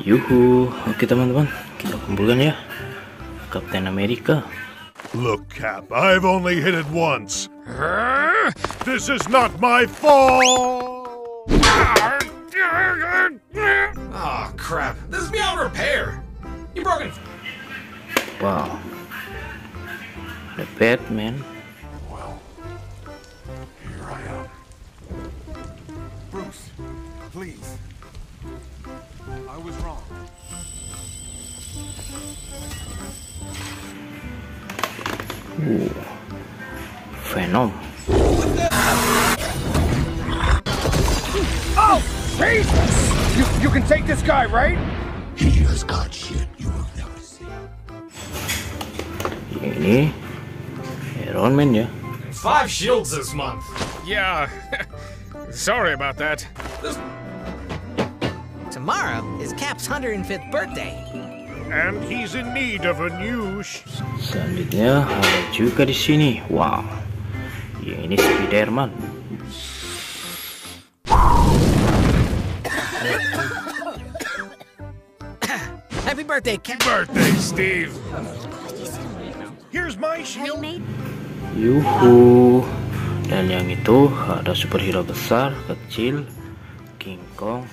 Yuhu, oke teman-teman, kita kumpulkan ya Kapten Amerika. Look, Cap, I've only hit it once. This is not my fault. Oh crap! This is beyond repair. You broken. Wow, the Batman. Well, here I am. Bruce, please. I was wrong. Venom. Oh, Jesus! You can take this guy, right? He has got shit you will never see. Ini Iron Man ya. 5 shields this month. Yeah, sorry about that. Tomorrow is Cap's 105th birthday. And he's in need of a new Selanjutnya ada juga di sini. Wow, ya ini Spiderman. Happy birthday, Cap. birthday, Steve. Here's my shield. Yuhu. Dan yang itu ada superhero besar, kecil, King Kong,